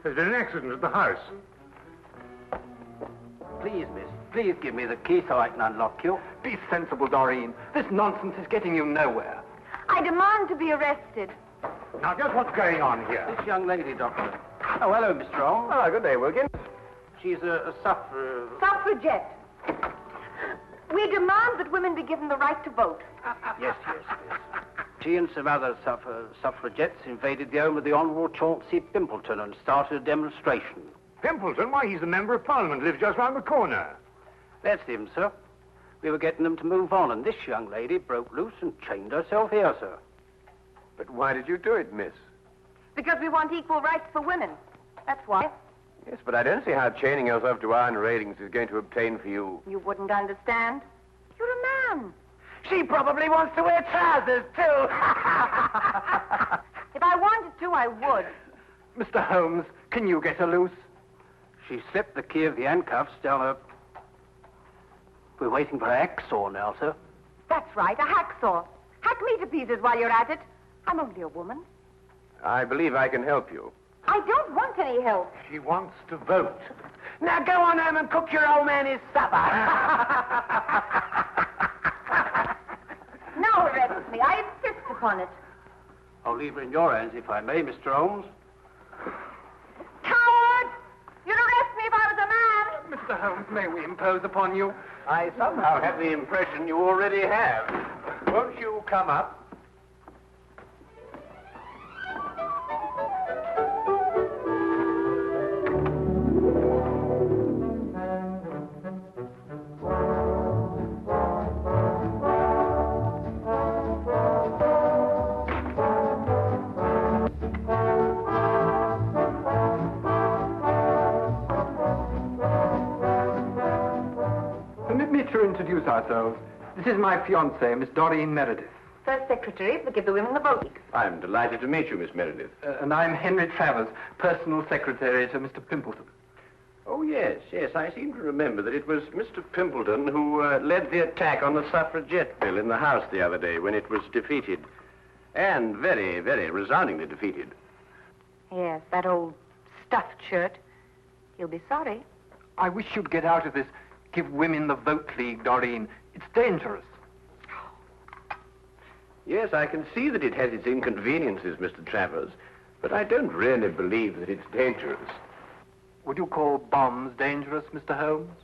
There's been an accident at the house. Please, miss, please give me the key so I can unlock you. Be sensible, Doreen. This nonsense is getting you nowhere. I demand to be arrested. Now, just what's going on here? This young lady, Doctor. Oh, hello, Mr. Holmes. Ah, good day, Wilkins. She's a Suffragette. We demand that women be given the right to vote. Yes. She and some other suffragettes invaded the home of the Honourable Chauncey Pimpleton and started a demonstration. Pimpleton? Why, he's the Member of Parliament, lives just round the corner. That's him, sir. We were getting them to move on, and this young lady broke loose and chained herself here, sir. But why did you do it, miss? Because we want equal rights for women. That's why. Yes, but I don't see how chaining yourself to iron railings is going to obtain for you. You wouldn't understand. You're a man. She probably wants to wear trousers, too. If I wanted to, I would. Mr. Holmes, can you get her loose? She slipped the key of the handcuffs down her... We're waiting for a hacksaw now, sir. That's right, a hacksaw. Hack me to pieces while you're at it. I'm only a woman. I believe I can help you. I don't want any help. She wants to vote. Now go on home and cook your old man his supper. Now arrest me. I insist upon it. I'll leave her in your hands, if I may, Mr. Holmes. Coward! You'd arrest me if I was a man. Mr. Holmes, may we impose upon you? I somehow have the impression you already have. Won't you come up? Permit me to introduce ourselves. This is my fiancée, Miss Doreen Meredith. First secretary to give the women the vote. I'm delighted to meet you, Miss Meredith. And I'm Henry Travers, personal secretary to Mr. Pimpleton. Oh, yes. I seem to remember that it was Mr. Pimpleton who led the attack on the suffragette bill in the House the other day when it was defeated. And very, very resoundingly defeated. Yes, that old stuffed shirt. He'll be sorry. I wish you'd get out of this Give Women the Vote League, Doreen. It's dangerous. Yes, I can see that it has its inconveniences, Mr. Travers, but I don't really believe that it's dangerous. Would you call bombs dangerous, Mr. Holmes?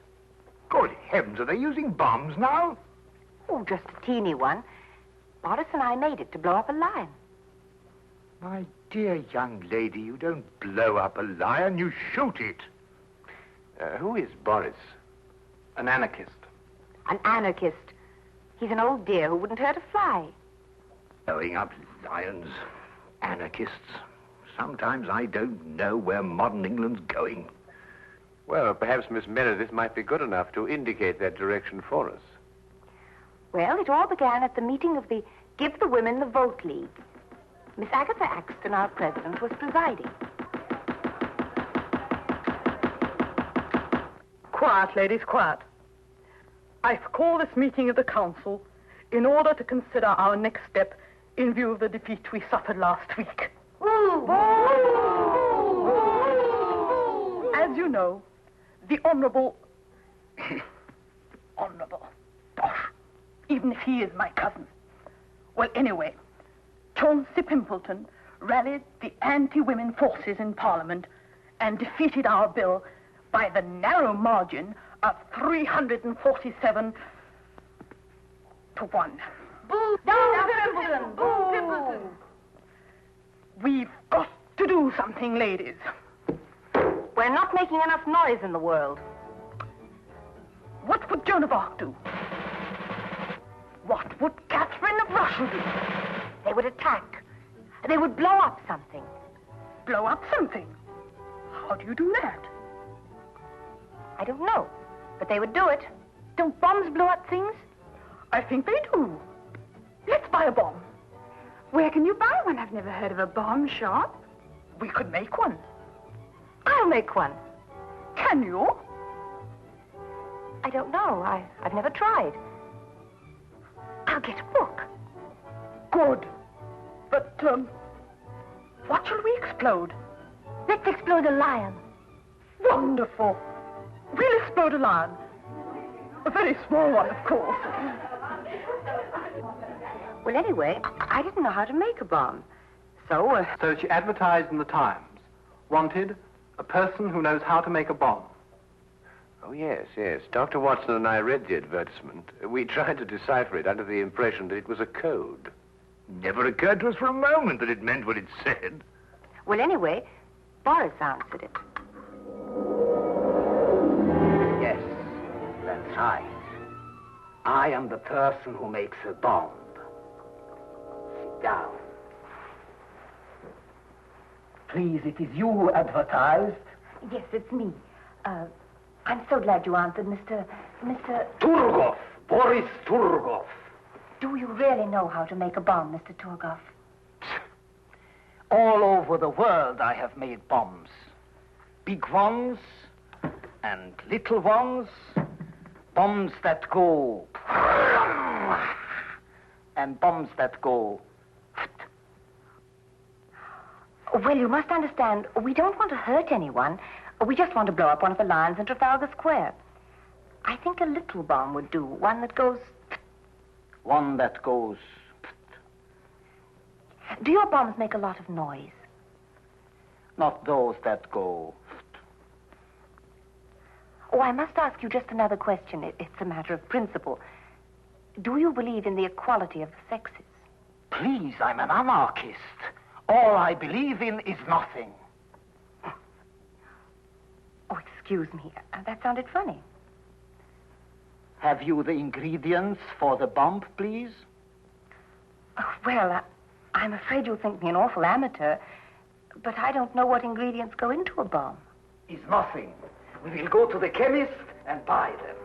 Good heavens, are they using bombs now? Oh, just a teeny one. Boris and I made it to blow up a lion. My dear young lady, you don't blow up a lion, you shoot it. Who is Boris? An anarchist. An anarchist. He's an old dear who wouldn't hurt a fly. Blowing up lions, anarchists. Sometimes I don't know where modern England's going. Well, perhaps Miss Meredith might be good enough to indicate that direction for us. Well, it all began at the meeting of the Give the Women the Vote League. Miss Agatha Axton, our president, was presiding. Quiet, ladies, quiet. I've called this meeting of the council in order to consider our next step in view of the defeat we suffered last week. As you know, the Honourable... Honourable... Gosh, even if he is my cousin. Well, anyway, Chauncey Pimpleton rallied the anti-women forces in Parliament and defeated our bill by the narrow margin of 347 to 1. Boo! Pimpleton! Boo! Pimpleton! We've got to do something, ladies. We're not making enough noise in the world. What would Joan of Arc do? What would Catherine of Russia do? They would attack. They would blow up something. Blow up something? How do you do that? I don't know, but they would do it. Don't bombs blow up things? I think they do. Let's buy a bomb. Where can you buy one? I've never heard of a bomb shop. We could make one. I'll make one. Can you? I don't know. I've never tried. I'll get a book. Good. But, What shall we explode? Let's explode a lion. Wonderful. We'll explode a lion. A very small one, of course. Well, anyway, I didn't know how to make a bomb. So, So she advertised in the Times. Wanted, a person who knows how to make a bomb. Oh, yes, yes. Dr. Watson and I read the advertisement. We tried to decipher it under the impression that it was a code. Never occurred to us for a moment that it meant what it said. well, anyway, Boris answered it. Yes, that's right. I am the person who makes a bomb. Sit down. Please, it is you who advertised. Yes, it's me. I'm so glad you answered, Mr. Turgov, Boris Turgov. Do you really know how to make a bomb, Mr. Turgov? All over the world I have made bombs. Big ones and little ones. Bombs that go... and bombs that go... Well, you must understand, we don't want to hurt anyone. We just want to blow up one of the lions in Trafalgar Square. I think a little bomb would do, one that goes... One that goes... Do your bombs make a lot of noise? Not those that go... Oh, I must ask you just another question. It's a matter of principle. Do you believe in the equality of the sexes? Please, I'm an anarchist. All I believe in is nothing. Oh, excuse me. That sounded funny. Have you the ingredients for the bomb, please? Oh, well, I'm afraid you'll think me an awful amateur, but I don't know what ingredients go into a bomb. Is nothing. We will go to the chemist and buy them.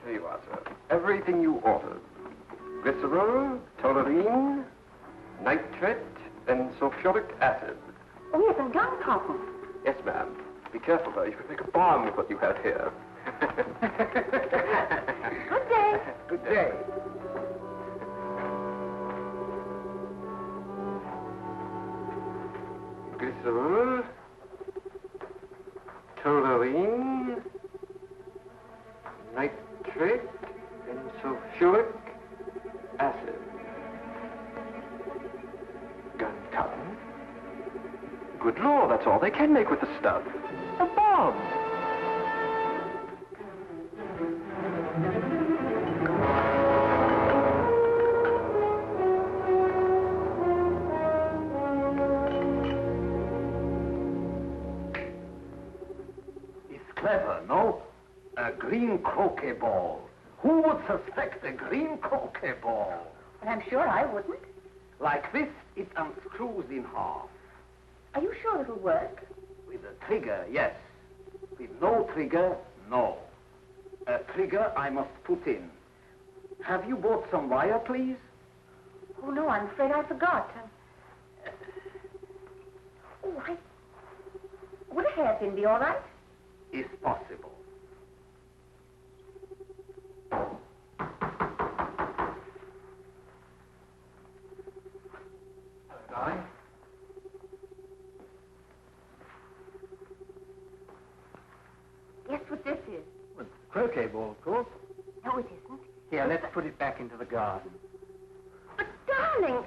There you are, sir. Everything you ordered. Glycerol, toluene, nitrate, and sulfuric acid. Oh, yes, and gunpowder. Yes, ma'am. Be careful, though. You could make a bomb with what you have here. Good day. Good day. Glycerol, toluene, nitrate, and sulfuric acid. Gunpowder. Good Lord, that's all they can make with the stuff. A bomb. It's clever, no? A green croquet ball. Who would suspect a green croquet ball? Well, I'm sure I wouldn't. Like this, it unscrews in half. Are you sure it'll work? With a trigger, yes. With no trigger, no. A trigger I must put in. Have you bought some wire, please? Oh, no, I'm afraid I forgot. Would a hairpin be all right? Is possible. Darling? Guess what this is? Well, croquet ball, of course. No, it isn't. Here, let's put it back into the garden. But, darling...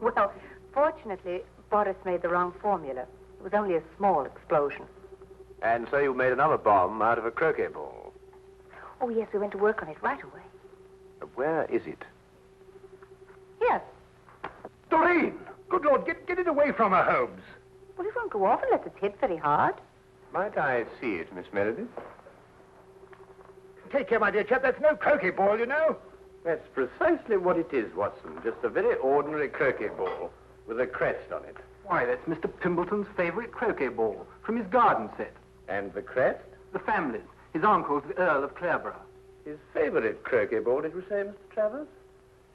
Well, fortunately, Boris made the wrong formula. It was only a small explosion. And so you made another bomb out of a croquet ball. Oh, yes, we went to work on it right away. Where is it? Here. Doreen! Good Lord, get it away from her, Holmes. Well, it won't go off unless it's hit very hard. Might I see it, Miss Meredith? Take care, my dear chap. That's no croquet ball, you know. That's precisely what it is, Watson. Just a very ordinary croquet ball with a crest on it. Why, that's Mr. Pimpleton's favorite croquet ball from his garden set. And the crest? The family's. His uncle's the Earl of Clareborough. His favorite croquet ball, did you say, Mr. Travers?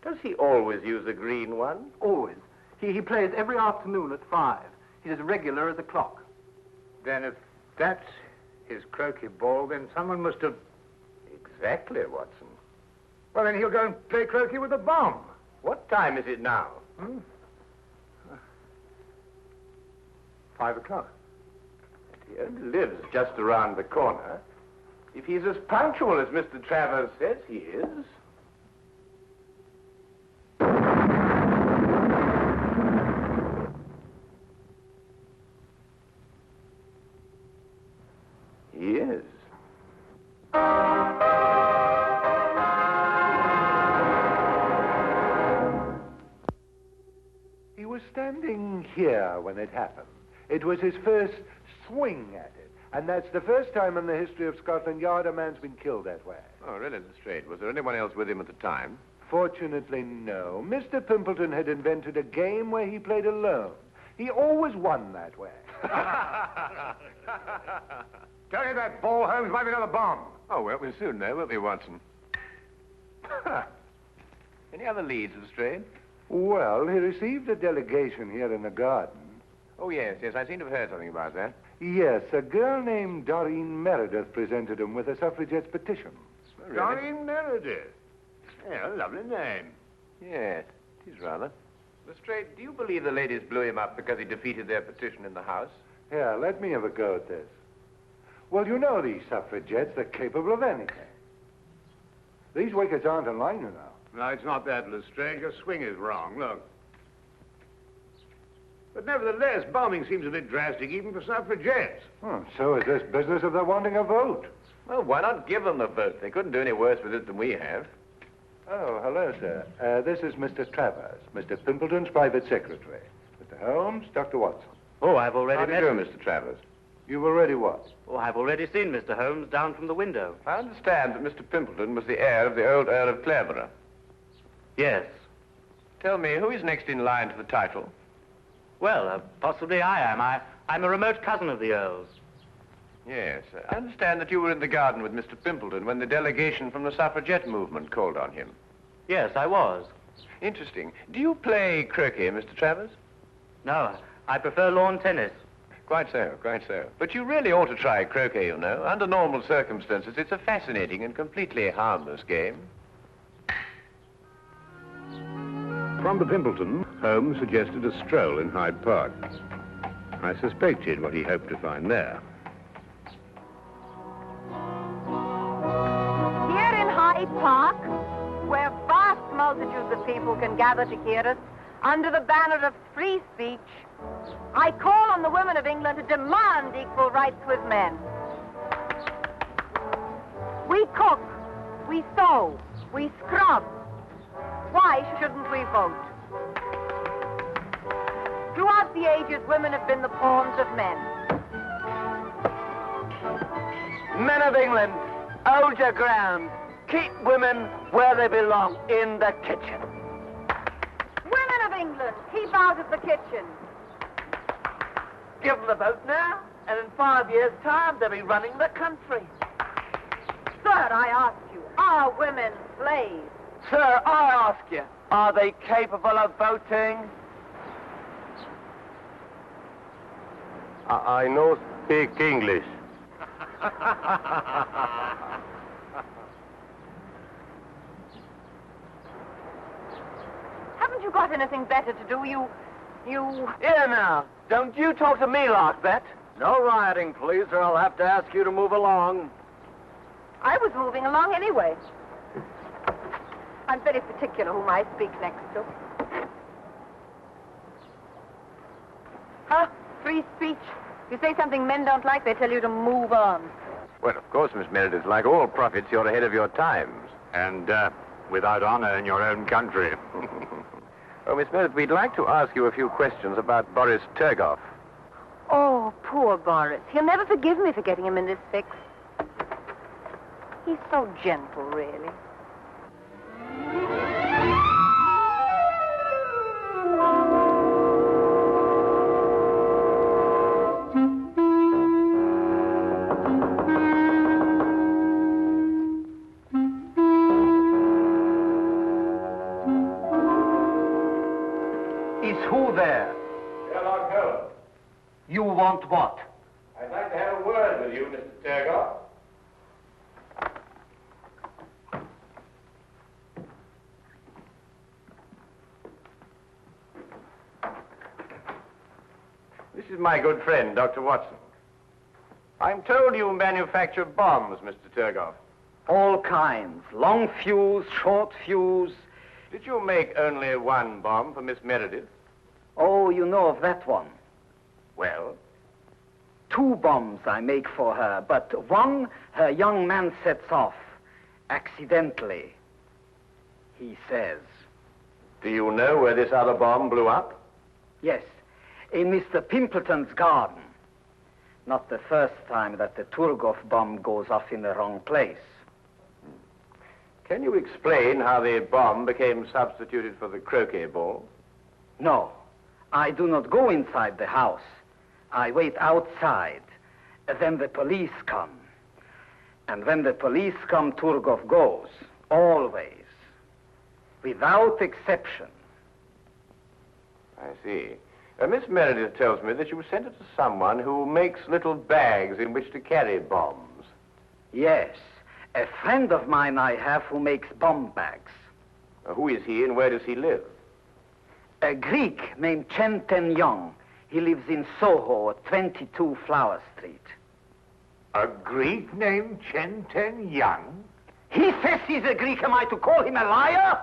Does he always use a green one? Always. He plays every afternoon at 5. He's as regular as a clock. Then if that's his croquet ball, then someone must have... Exactly, Watson. Well, then he'll go and play croquet with a bomb. What time is it now? 5 o'clock. He only lives just around the corner. If he's as punctual as Mr. Travers says he is... He is. He was standing here when it happened. It was his first swing at it. And that's the first time in the history of Scotland Yard a man's been killed that way. Oh, really, Lestrade? Was there anyone else with him at the time? Fortunately, no. Mr. Pimpleton had invented a game where he played alone. He always won that way. Tell you that ball, Holmes, might be another bomb. Oh, well, we'll soon know, won't we, Watson? Any other leads, Lestrade? Well, he received a delegation here in the garden. Oh, yes, I seem to have heard something about that. Yes, a girl named Doreen Meredith presented him with a suffragette's petition. Oh, really? Doreen Meredith. Yeah, a lovely name. Yes, it is rather. Lestrade, do you believe the ladies blew him up because he defeated their petition in the House? Here, let me have a go at this. Well, you know these suffragettes, they're capable of anything. These wickets aren't in line, you know. No, it's not that, Lestrade. Your swing is wrong. Look. But nevertheless, bombing seems a bit drastic even for suffragettes. So is this business of their wanting a vote. Well, why not give them the vote? They couldn't do any worse with it than we have. Oh, hello, sir. This is Mr. Travers, Mr. Pimpleton's private secretary. Mr. Holmes, Dr. Watson. Oh, I've already How do you met do, him. Mr. Travers? You've already what? Oh, I've already seen Mr. Holmes down from the window. I understand that Mr. Pimpleton was the heir of the old Earl of Cleverer. Yes. Tell me, who is next in line to the title? Well, possibly I am. I'm a remote cousin of the Earl's. Yes, I understand that you were in the garden with Mr. Pimpleton when the delegation from the suffragette movement called on him. Yes, I was. Interesting. Do you play croquet, Mr. Travers? No, I prefer lawn tennis. Quite so, quite so. But you really ought to try croquet, you know. Under normal circumstances, it's a fascinating and completely harmless game. From the Pimpleton, Holmes suggested a stroll in Hyde Park. I suspected what he hoped to find there. Here in Hyde Park, where vast multitudes of people can gather to hear us, under the banner of free speech, I call on the women of England to demand equal rights with men. We cook, we sew, we scrub. Why shouldn't we vote? Throughout the ages, women have been the pawns of men. Men of England, hold your ground. Keep women where they belong, in the kitchen. Women of England, keep out of the kitchen. Give them the vote now, and in 5 years' time, they'll be running the country. Sir, I ask you, are women slaves? Sir, I ask you, are they capable of voting? I know speak English. Haven't you got anything better to do? You... Here now, don't you talk to me like that. No rioting, please, or I'll have to ask you to move along. I was moving along anyway. I'm very particular whom I speak next to. Huh? Free speech. You say something men don't like, they tell you to move on. Well, of course, Miss Meredith, like all prophets, you're ahead of your times. And without honor in your own country. Oh, Miss Meredith, we'd like to ask you a few questions about Boris Turgoff. Oh, poor Boris. He'll never forgive me for getting him in this fix. He's so gentle, really. who there? Sherlock Holmes. You want what? I'd like to have a word with you, Mr. Turgoff. This is my good friend, Dr. Watson. I'm told you manufacture bombs, Mr. Turgoff. All kinds. Long fuse, short fuse. Did you make only one bomb for Miss Meredith? Oh, you know of that one. Well, 2 bombs I make for her, but one her young man sets off. Accidentally, he says. do you know where this other bomb blew up? Yes, in Mr. Pimpleton's garden. Not the first time that the Turgoff bomb goes off in the wrong place. Can you explain how the bomb became substituted for the croquet ball? No, I do not go inside the house. I wait outside. Then the police come. And when the police come, Turgoff goes. Always. Without exception. I see. Miss Meredith tells me that you sent it to someone who makes little bags in which to carry bombs. Yes, a friend of mine I have who makes bomb bags. Who is he and where does he live? A Greek named Chen Ten Yong. He lives in Soho at 22 Flower Street. A Greek named Chen Ten Young? He says he's a Greek. Am I to call him a liar?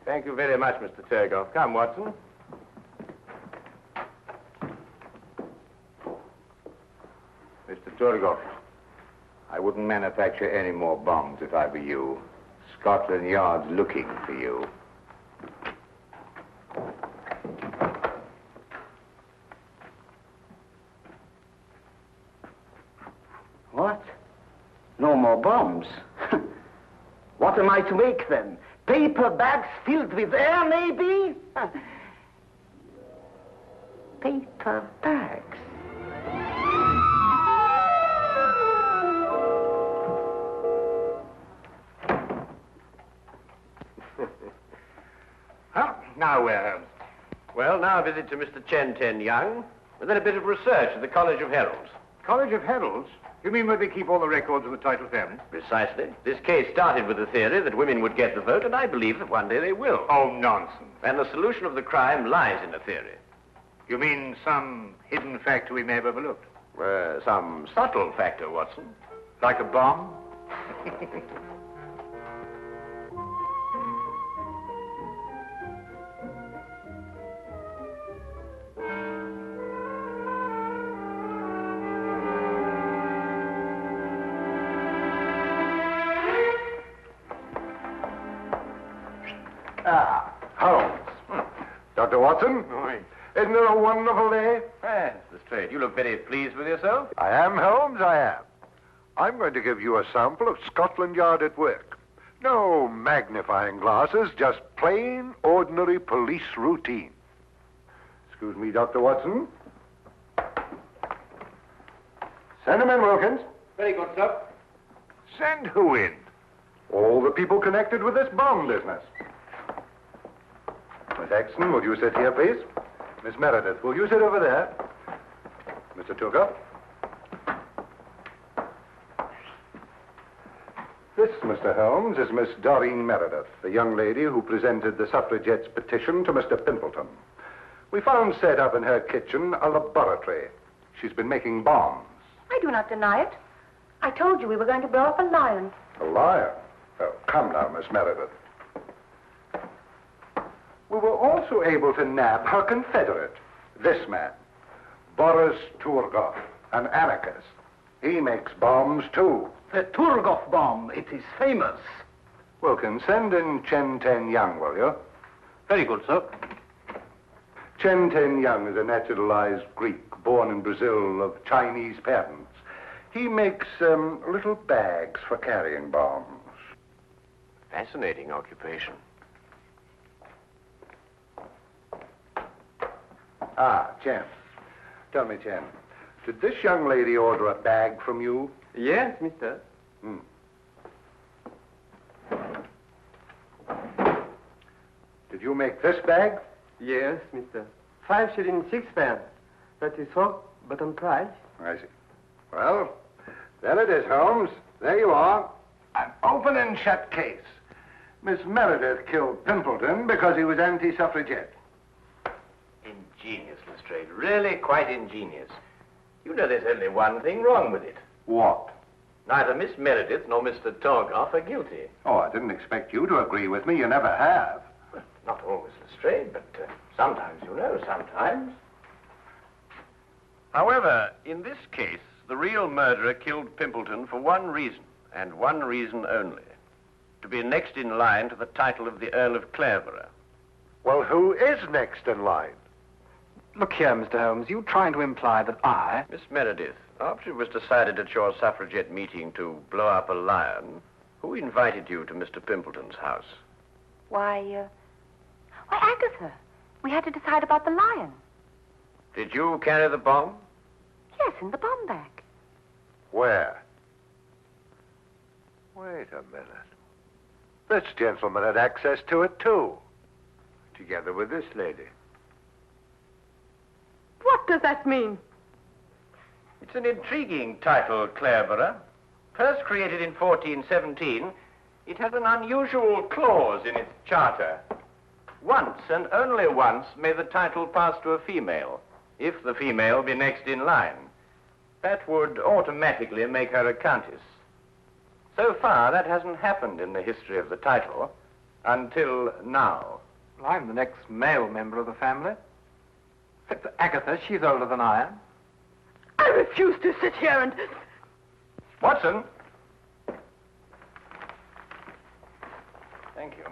Thank you very much, Mr. Turgoff. Come, Watson. Mr. Turgoff, I wouldn't manufacture any more bombs if I were you. Scotland Yard's looking for you. What? No more bombs? What am I to make then? Paper bags filled with air, maybe? Paper bags. Now where, Holmes? Well, now a visit to Mr. Chen Ten Young, and then a bit of research at the College of Heralds. College of Heralds? You mean where they keep all the records of the title family? Precisely. This case started with the theory that women would get the vote, and I believe that one day they will. Oh, nonsense. And the solution of the crime lies in the theory. You mean some hidden factor we may have overlooked? Some subtle factor, Watson. Like a bomb? Holmes. Dr. Watson? Isn't it a wonderful day? Yes, that's straight. You look very pleased with yourself. I am, Holmes, I am. I'm going to give you a sample of Scotland Yard at work. No magnifying glasses, just plain, ordinary police routine. Excuse me, Dr. Watson. Send him in, Wilkins. Very good, sir. Send who in? All the people connected with this bomb business. Miss Exton, will you sit here, please? Miss Meredith, will you sit over there? Mr. Turgoff? This, Mr. Holmes, is Miss Doreen Meredith, the young lady who presented the suffragettes' petition to Mr. Pimpleton. We found set up in her kitchen a laboratory. She's been making bombs. I do not deny it. I told you we were going to blow up a lion. A liar? Oh, come now, Miss Meredith. We were also able to nab her confederate, this man, Boris Turgoff, an anarchist. He makes bombs, too. The Turgoff bomb, it is famous. Wilkins, send in Chen Ten Young, will you? Very good, sir. Chen Ten Young is a naturalized Greek, born in Brazil of Chinese parents. He makes little bags for carrying bombs. Fascinating occupation. Ah, Chen. Tell me, Chen, did this young lady order a bag from you? Yes, mister. Did you make this bag? Yes, mister. 5 shillings 6 pence. That is all, but on price. I see. Well, there it is, Holmes. There you are. An open and shut case. Miss Meredith killed Pimpleton because he was anti-suffragette. Ingenious, Lestrade. Really quite ingenious. You know there's only one thing wrong with it. What? Neither Miss Meredith nor Mr. Torgoff are guilty. Oh, I didn't expect you to agree with me. You never have. Well, not always, Lestrade, but sometimes, you know, sometimes. However, in this case, the real murderer killed Pimpleton for one reason, and one reason only. To be next in line to the title of the Earl of Clareborough. Well, who is next in line? Look here, Mr. Holmes, you trying to imply that I... Miss Meredith, after it was decided at your suffragette meeting to blow up a lion, who invited you to Mr. Pimpleton's house? Why, Agatha. We had to decide about the lion. Did you carry the bomb? Yes, in the bomb bag. Where? Wait a minute. This gentleman had access to it, too. Together with this lady. What does that mean? It's an intriguing title, Clareborough. First created in 1417, it has an unusual clause in its charter. Once, and only once, may the title pass to a female, if the female be next in line. That would automatically make her a countess. So far, that hasn't happened in the history of the title, until now. Well, I'm the next male member of the family. Except for Agatha, she's older than I am. I refuse to sit here and... Watson! Thank you.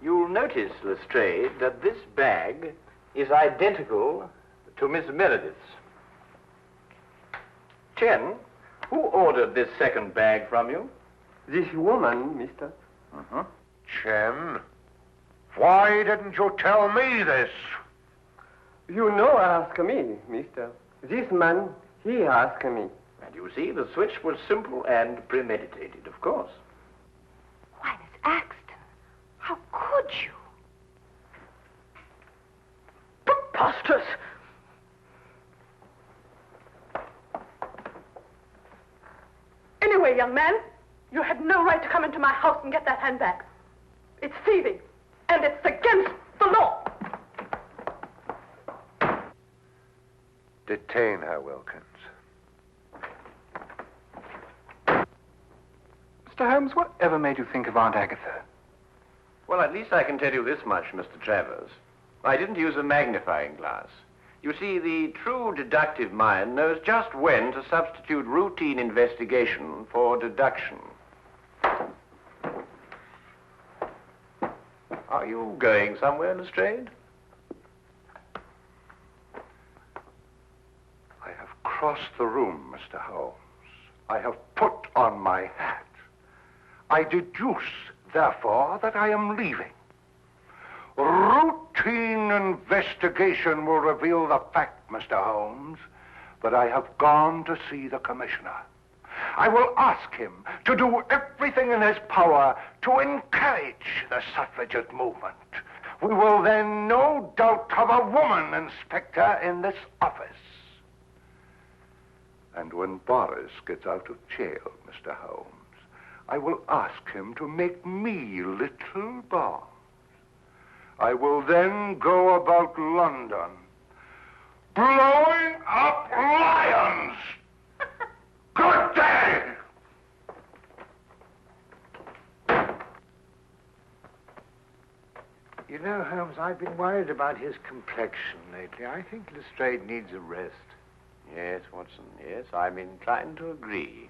You'll notice, Lestrade, that this bag is identical to Miss Meredith's. Chen, who ordered this second bag from you? This woman, mister. Chen, why didn't you tell me this? You know ask me, mister. This man, he asked me. And you see, the switch was simple and premeditated, of course. Why, Miss Axton, how could you? Preposterous! Anyway, young man, you had no right to come into my house and get that handbag. It's thieving, and it's against the law. Detain her, Wilkins. Mr. Holmes, whatever made you think of Aunt Agatha? Well, at least I can tell you this much, Mr. Travers. I didn't use a magnifying glass. You see, the true deductive mind knows just when to substitute routine investigation for deduction. Are you going somewhere, Lestrade? I have crossed the room, Mr. Holmes. I have put on my hat. I deduce, therefore, that I am leaving. Routine investigation will reveal the fact, Mr. Holmes, that I have gone to see the commissioner. I will ask him to do everything in his power to encourage the suffragette movement. We will then no doubt have a woman inspector in this office. And when Boris gets out of jail, Mr. Holmes, I will ask him to make me little bombs. I will then go about London, blowing up lions. Good day! You know, Holmes, I've been worried about his complexion lately. I think Lestrade needs a rest. Yes, Watson, yes, I'm inclined to agree.